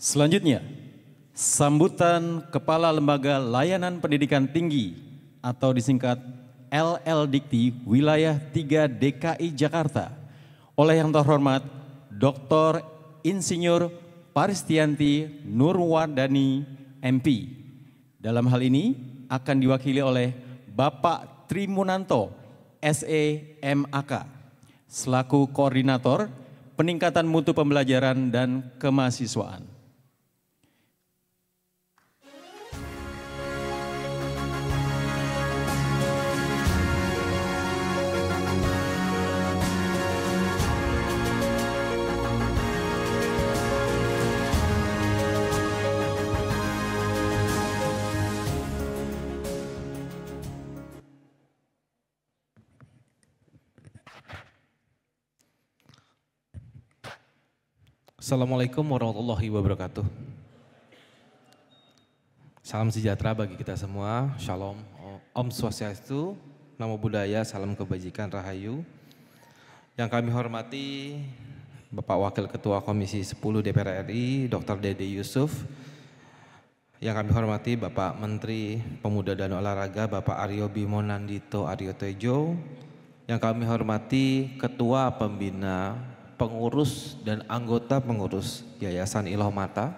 Selanjutnya, sambutan Kepala Lembaga Layanan Pendidikan Tinggi atau disingkat LLDikti Wilayah 3 DKI Jakarta oleh yang terhormat Dr. Insinyur Paristianti Nurwardani MP. Dalam hal ini akan diwakili oleh Bapak Trimunanto SEMAK selaku Koordinator Peningkatan Mutu Pembelajaran dan Kemahasiswaan. Assalamualaikum warahmatullahi wabarakatuh. Salam sejahtera bagi kita semua. Shalom, Om Swastiastu, Namo Buddhaya, salam kebajikan, rahayu. Yang kami hormati Bapak Wakil Ketua Komisi 10 DPR RI, Dr. Dede Yusuf. Yang kami hormati Bapak Menteri Pemuda dan Olahraga, Bapak Aryo Bimo Nandito Aryo Tejo. Yang kami hormati Ketua Pembina, pengurus dan anggota pengurus Yayasan Ilohmata.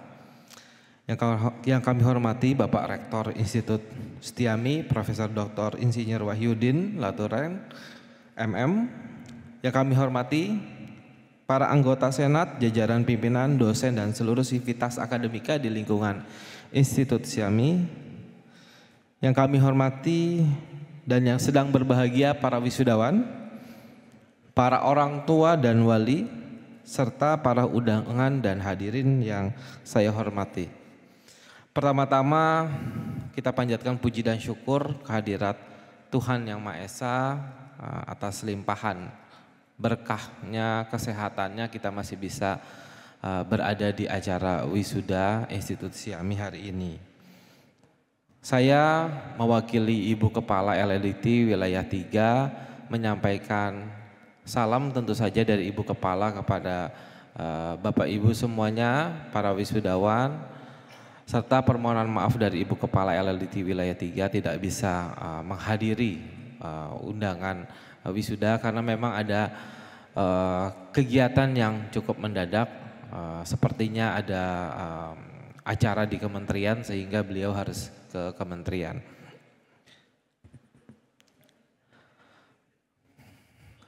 Yang kami hormati Bapak Rektor Institut Setiami, Profesor Dr. Insinyur Wahyudin Laturen, MM. Yang kami hormati para anggota Senat, jajaran pimpinan, dosen dan seluruh sivitas akademika di lingkungan Institut Setiami. Yang kami hormati dan yang sedang berbahagia para wisudawan, para orang tua dan wali, serta para undangan dan hadirin yang saya hormati. Pertama-tama kita panjatkan puji dan syukur kehadirat Tuhan Yang Maha Esa atas limpahan berkahnya, kesehatannya kita masih bisa berada di acara wisuda Institut Setiami hari ini. Saya mewakili Ibu Kepala LLDikti Wilayah 3 menyampaikan salam tentu saja dari Ibu Kepala kepada Bapak Ibu semuanya, para wisudawan, serta permohonan maaf dari Ibu Kepala LLDikti Wilayah 3 tidak bisa menghadiri undangan wisuda karena memang ada kegiatan yang cukup mendadak, sepertinya ada acara di kementerian sehingga beliau harus ke kementerian.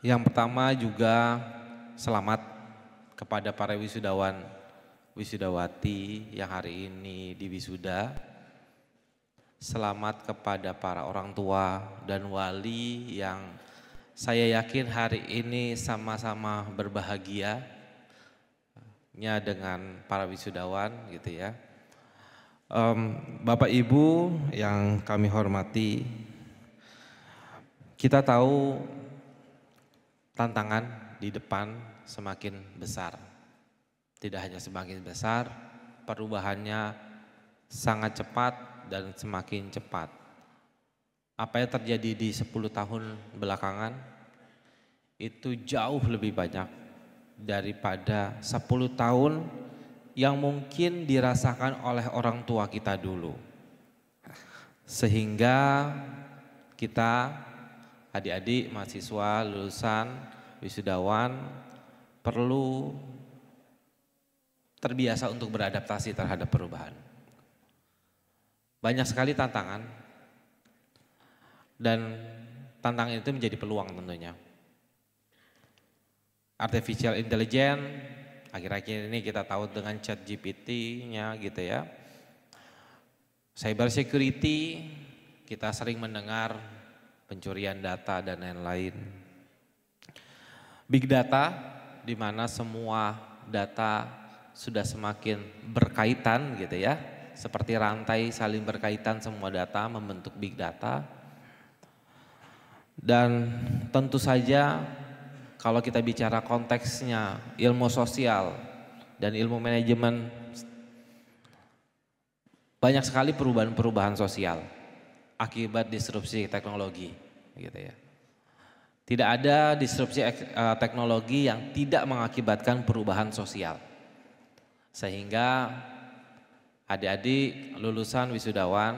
Yang pertama juga selamat kepada para wisudawan, wisudawati yang hari ini diwisuda. Selamat kepada para orang tua dan wali yang saya yakin hari ini sama-sama berbahagia dengan para wisudawan gitu ya. Bapak Ibu yang kami hormati, kita tahu tantangan di depan semakin besar. Tidak hanya semakin besar, perubahannya sangat cepat dan semakin cepat. Apa yang terjadi di 10 tahun belakangan itu jauh lebih banyak daripada 10 tahun yang mungkin dirasakan oleh orang tua kita dulu. Sehingga kita adik-adik, mahasiswa, lulusan, wisudawan perlu terbiasa untuk beradaptasi terhadap perubahan. Banyak sekali tantangan dan tantangan itu menjadi peluang tentunya. Artificial intelligence, akhir-akhir ini kita tahu dengan ChatGPT-nya gitu ya. Cyber security, kita sering mendengar pencurian data dan lain-lain. Big data, di mana semua data sudah semakin berkaitan gitu ya, seperti rantai saling berkaitan semua data membentuk big data. Dan tentu saja kalau kita bicara konteksnya ilmu sosial dan ilmu manajemen, banyak sekali perubahan-perubahan sosial akibat disrupsi teknologi gitu ya. Tidak ada disrupsi teknologi yang tidak mengakibatkan perubahan sosial. Sehingga adik-adik lulusan wisudawan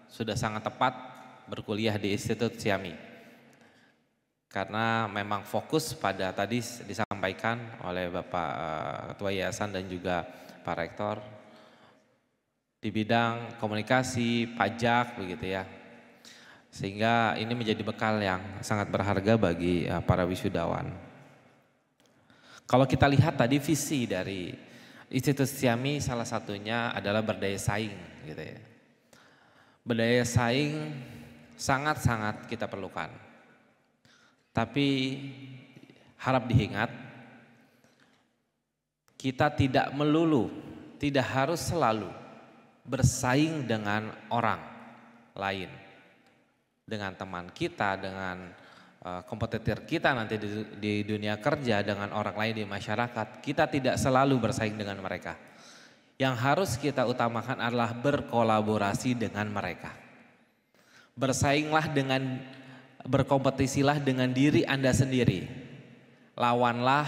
sudah sangat tepat berkuliah di Institut Siami. Karena memang fokus pada tadi disampaikan oleh Bapak Ketua Yayasan dan juga Pak Rektor di bidang komunikasi, pajak begitu ya. Sehingga ini menjadi bekal yang sangat berharga bagi para wisudawan. Kalau kita lihat tadi visi dari Institut Siami salah satunya adalah berdaya saing gitu ya. Berdaya saing sangat-sangat kita perlukan. Tapi harap diingat, kita tidak melulu, tidak harus selalu bersaing dengan orang lain. Dengan teman kita, dengan kompetitor kita nanti di dunia kerja, dengan orang lain di masyarakat. Kita tidak selalu bersaing dengan mereka. Yang harus kita utamakan adalah berkolaborasi dengan mereka. Bersainglah berkompetisilah dengan diri Anda sendiri. Lawanlah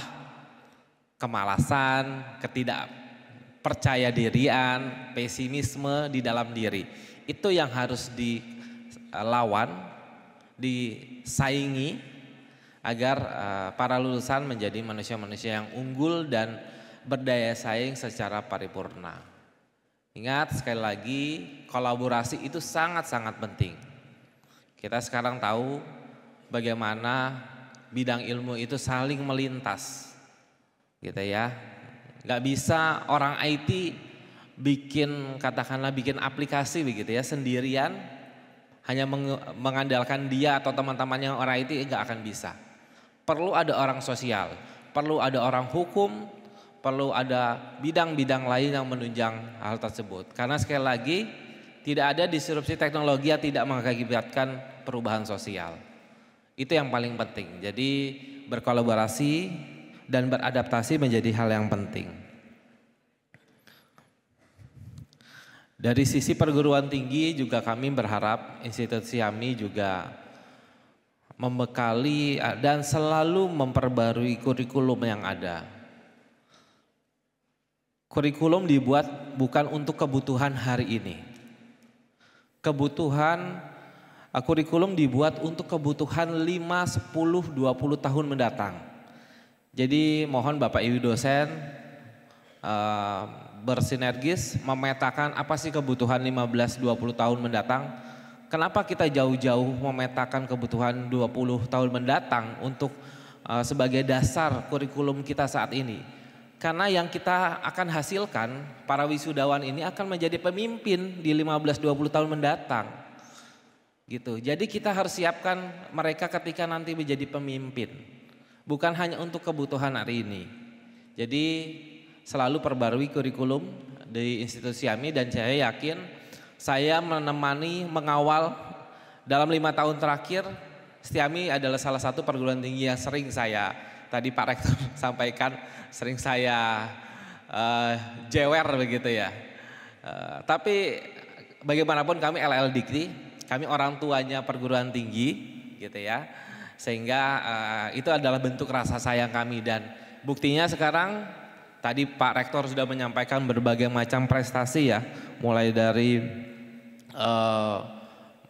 kemalasan, ketidakpercaya dirian, pesimisme di dalam diri. Itu yang harus dilawan, disaingi agar para lulusan menjadi manusia-manusia yang unggul dan berdaya saing secara paripurna. Ingat sekali lagi, kolaborasi itu sangat-sangat penting. Kita sekarang tahu bagaimana bidang ilmu itu saling melintas, gitu ya. Gak bisa orang IT bikin aplikasi begitu ya sendirian, hanya mengandalkan dia atau teman-teman yang orang IT gak akan bisa. Perlu ada orang sosial, perlu ada orang hukum, perlu ada bidang-bidang lain yang menunjang hal tersebut. Karena sekali lagi, tidak ada disrupsi teknologi yang tidak mengakibatkan perubahan sosial. Itu yang paling penting. Jadi berkolaborasi dan beradaptasi menjadi hal yang penting. Dari sisi perguruan tinggi juga kami berharap Institut Siami juga membekali dan selalu memperbarui kurikulum yang ada. Kurikulum dibuat bukan untuk kebutuhan hari ini. Kurikulum dibuat untuk kebutuhan 5, 10, 20 tahun mendatang. Jadi mohon Bapak Ibu dosen bersinergis memetakan apa sih kebutuhan 15, 20 tahun mendatang. Kenapa kita jauh-jauh memetakan kebutuhan 20 tahun mendatang untuk sebagai dasar kurikulum kita saat ini? Karena yang kita akan hasilkan, para wisudawan ini akan menjadi pemimpin di 15-20 tahun mendatang. Gitu. Jadi kita harus siapkan mereka ketika nanti menjadi pemimpin. Bukan hanya untuk kebutuhan hari ini. Jadi selalu perbarui kurikulum di Institut Siami dan saya yakin saya menemani, mengawal dalam 5 tahun terakhir. Siami adalah salah satu perguruan tinggi yang sering saya, tadi Pak Rektor sampaikan, sering saya jewer begitu ya. Tapi bagaimanapun kami LL Dikti, kami orang tuanya perguruan tinggi gitu ya. Sehingga itu adalah bentuk rasa sayang kami dan buktinya sekarang tadi Pak Rektor sudah menyampaikan berbagai macam prestasi ya. Mulai dari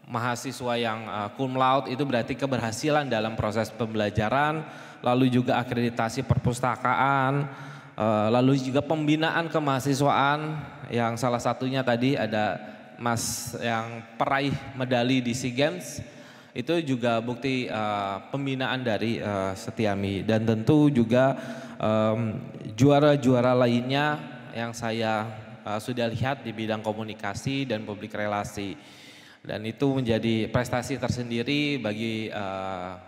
mahasiswa yang cum laude itu berarti keberhasilan dalam proses pembelajaran. Lalu juga akreditasi perpustakaan, lalu juga pembinaan kemahasiswaan yang salah satunya tadi ada Mas yang peraih medali di SEA Games, itu juga bukti pembinaan dari Setiami. Dan tentu juga juara-juara lainnya yang saya sudah lihat di bidang komunikasi dan publik relasi. Dan itu menjadi prestasi tersendiri bagi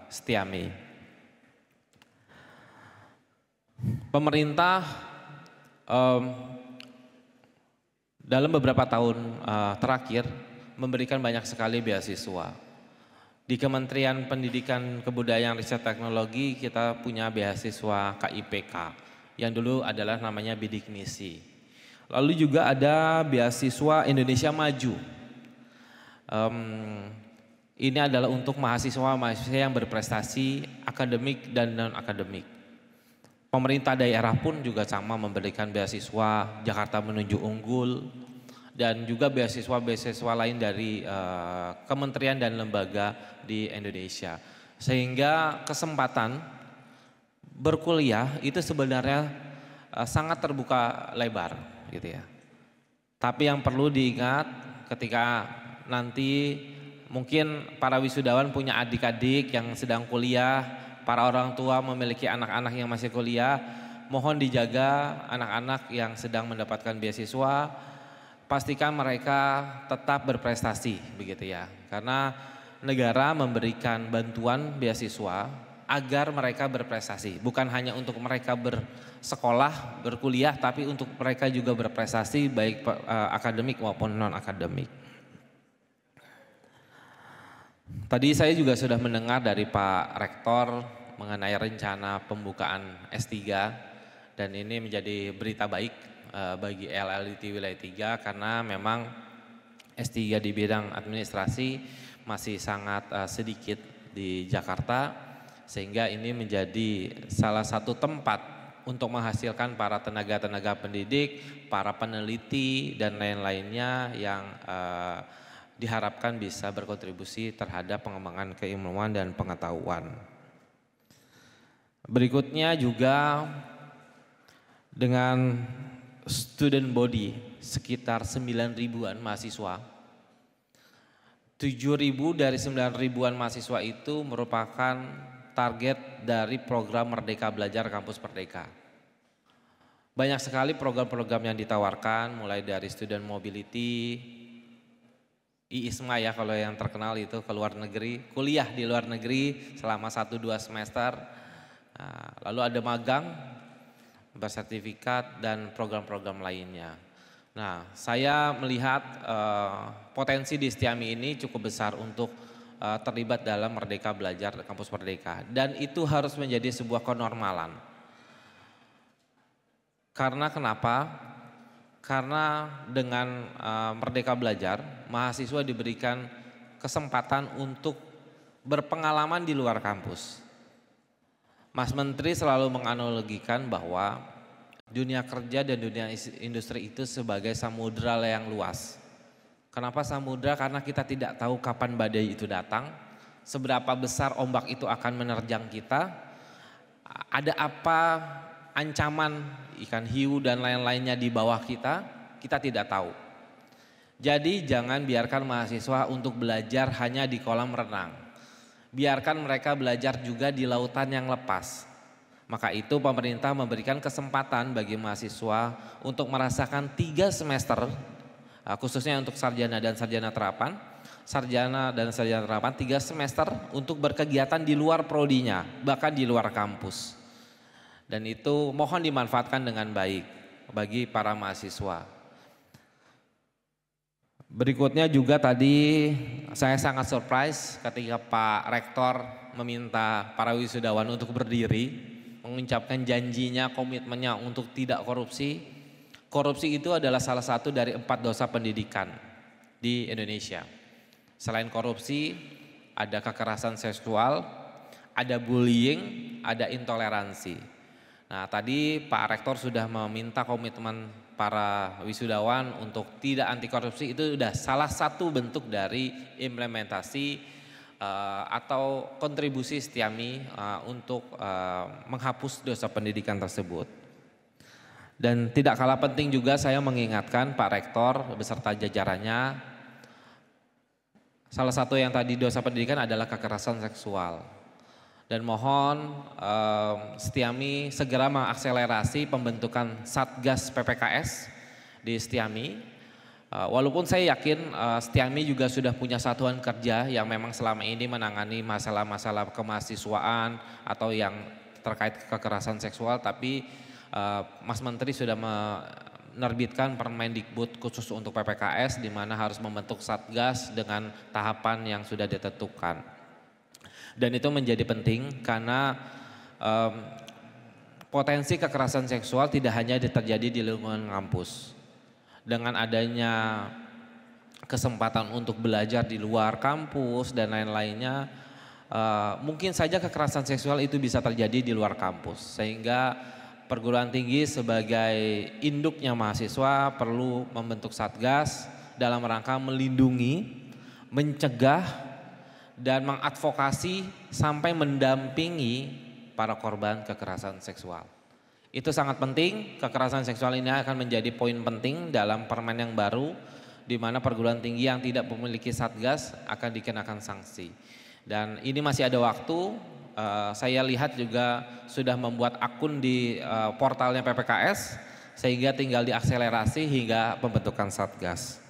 Setiami. Pemerintah dalam beberapa tahun terakhir memberikan banyak sekali beasiswa. Di Kementerian Pendidikan Kebudayaan Riset Teknologi kita punya beasiswa KIPK yang dulu adalah namanya Bidik Misi. Lalu juga ada beasiswa Indonesia Maju. Ini adalah untuk mahasiswa-mahasiswa yang berprestasi akademik dan non-akademik. Pemerintah daerah pun juga sama memberikan beasiswa Jakarta Menuju Unggul, dan juga beasiswa-beasiswa lain dari kementerian dan lembaga di Indonesia. Sehingga kesempatan berkuliah itu sebenarnya sangat terbuka lebar gitu ya. Tapi yang perlu diingat ketika nanti mungkin para wisudawan punya adik-adik yang sedang kuliah, para orang tua memiliki anak-anak yang masih kuliah, mohon dijaga anak-anak yang sedang mendapatkan beasiswa, pastikan mereka tetap berprestasi begitu ya. Karena negara memberikan bantuan beasiswa agar mereka berprestasi, bukan hanya untuk mereka bersekolah, berkuliah, tapi untuk mereka juga berprestasi baik akademik maupun non-akademik. Tadi saya juga sudah mendengar dari Pak Rektor mengenai rencana pembukaan S3 dan ini menjadi berita baik bagi LLDT Wilayah 3 karena memang S3 di bidang administrasi masih sangat sedikit di Jakarta sehingga ini menjadi salah satu tempat untuk menghasilkan para tenaga-tenaga pendidik, para peneliti dan lain-lainnya yang diharapkan bisa berkontribusi terhadap pengembangan keilmuan dan pengetahuan. Berikutnya juga dengan student body sekitar 9 ribuan mahasiswa. 7 ribu dari 9 ribuan mahasiswa itu merupakan target dari program Merdeka Belajar Kampus Merdeka. Banyak sekali program-program yang ditawarkan mulai dari student mobility, IISMA ya kalau yang terkenal itu ke luar negeri, kuliah di luar negeri selama 1-2 semester, lalu ada magang, bersertifikat dan program-program lainnya. Nah saya melihat potensi di Setiami ini cukup besar untuk terlibat dalam Merdeka Belajar Kampus Merdeka dan itu harus menjadi sebuah kenormalan. Karena kenapa? Karena dengan Merdeka Belajar, mahasiswa diberikan kesempatan untuk berpengalaman di luar kampus. Mas Menteri selalu menganalogikan bahwa dunia kerja dan dunia industri itu sebagai samudra yang luas. Kenapa samudra? Karena kita tidak tahu kapan badai itu datang, seberapa besar ombak itu akan menerjang kita, ada apa ancaman ikan hiu dan lain-lainnya di bawah kita tidak tahu. Jadi jangan biarkan mahasiswa untuk belajar hanya di kolam renang. Biarkan mereka belajar juga di lautan yang lepas. Maka itu pemerintah memberikan kesempatan bagi mahasiswa untuk merasakan 3 semester, khususnya untuk sarjana dan sarjana terapan. Sarjana dan sarjana terapan 3 semester untuk berkegiatan di luar prodinya, bahkan di luar kampus. Dan itu mohon dimanfaatkan dengan baik bagi para mahasiswa. Berikutnya juga tadi saya sangat surprise ketika Pak Rektor meminta para wisudawan untuk berdiri, mengucapkan janjinya, komitmennya untuk tidak korupsi. Korupsi itu adalah salah satu dari 4 dosa pendidikan di Indonesia. Selain korupsi, ada kekerasan seksual, ada bullying, ada intoleransi. Nah tadi Pak Rektor sudah meminta komitmen para wisudawan untuk tidak anti korupsi, itu sudah salah satu bentuk dari implementasi atau kontribusi Setiami untuk menghapus dosa pendidikan tersebut. Dan tidak kalah penting juga saya mengingatkan Pak Rektor beserta jajarannya, salah satu yang tadi dosa pendidikan adalah kekerasan seksual. Dan mohon Setiami segera mengakselerasi pembentukan Satgas PPKS di Setiami. Walaupun saya yakin Setiami juga sudah punya satuan kerja yang memang selama ini menangani masalah-masalah kemahasiswaan atau yang terkait kekerasan seksual, tapi Mas Menteri sudah menerbitkan Permendikbud khusus untuk PPKS di mana harus membentuk Satgas dengan tahapan yang sudah ditentukan. Dan itu menjadi penting karena potensi kekerasan seksual tidak hanya terjadi di lingkungan kampus. Dengan adanya kesempatan untuk belajar di luar kampus dan lain-lainnya, mungkin saja kekerasan seksual itu bisa terjadi di luar kampus. Sehingga perguruan tinggi sebagai induknya mahasiswa perlu membentuk satgas dalam rangka melindungi, mencegah, dan mengadvokasi sampai mendampingi para korban kekerasan seksual. Itu sangat penting, kekerasan seksual ini akan menjadi poin penting dalam permen yang baru, di mana perguruan tinggi yang tidak memiliki satgas akan dikenakan sanksi. Dan ini masih ada waktu, saya lihat juga sudah membuat akun di portalnya PPKS, sehingga tinggal diakselerasi hingga pembentukan satgas.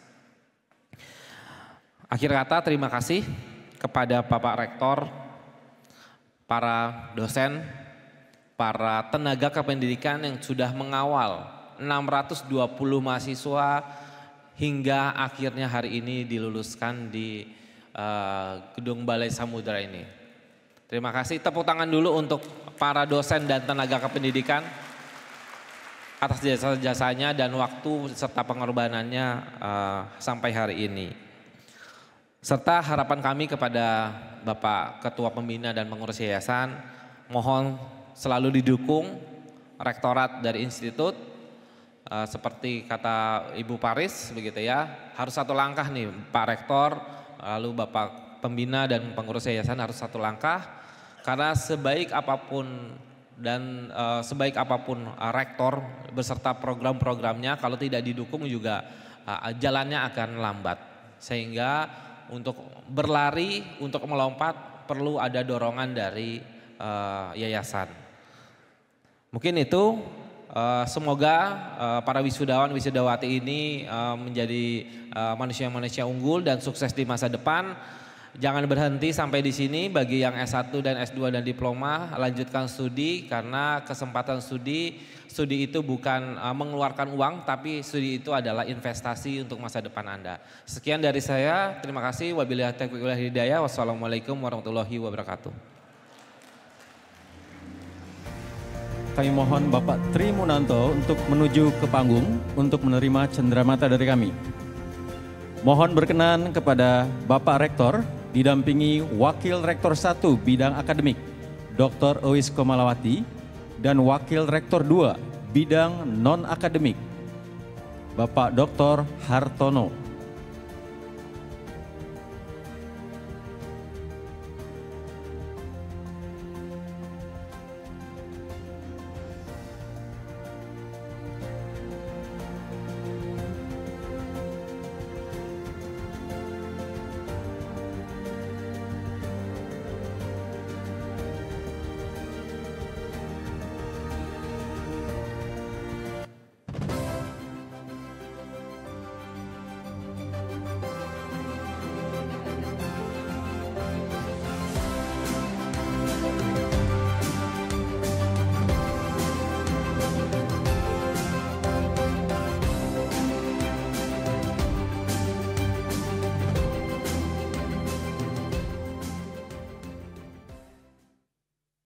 Akhir kata, terima kasih kepada Bapak Rektor, para dosen, para tenaga kependidikan yang sudah mengawal 620 mahasiswa hingga akhirnya hari ini diluluskan di Gedung Balai Samudra ini. Terima kasih, tepuk tangan dulu untuk para dosen dan tenaga kependidikan atas jasa-jasanya dan waktu serta pengorbanannya sampai hari ini. Serta harapan kami kepada Bapak Ketua Pembina dan Pengurus Yayasan, mohon selalu didukung rektorat dari institut, seperti kata Ibu Paris begitu ya, harus satu langkah nih Pak Rektor, lalu Bapak Pembina dan Pengurus Yayasan harus satu langkah, karena sebaik apapun dan sebaik apapun rektor beserta program-programnya, kalau tidak didukung juga jalannya akan lambat, sehingga untuk berlari, untuk melompat perlu ada dorongan dari yayasan. Mungkin itu, semoga para wisudawan wisudawati ini menjadi manusia-manusia unggul dan sukses di masa depan. Jangan berhenti sampai di sini, bagi yang S1 dan S2 dan diploma, lanjutkan studi, karena kesempatan studi itu bukan mengeluarkan uang, tapi studi itu adalah investasi untuk masa depan Anda. Sekian dari saya, terima kasih. Wabillahi taufiq wal hidayah. Wassalamualaikum warahmatullahi wabarakatuh. Kami mohon Bapak Tri Munanto untuk menuju ke panggung untuk menerima cenderamata dari kami. Mohon berkenan kepada Bapak Rektor didampingi Wakil Rektor 1 Bidang Akademik, Dr. Ois Komalawati, dan Wakil Rektor 2 Bidang Non-Akademik, Bapak Dr. Hartono.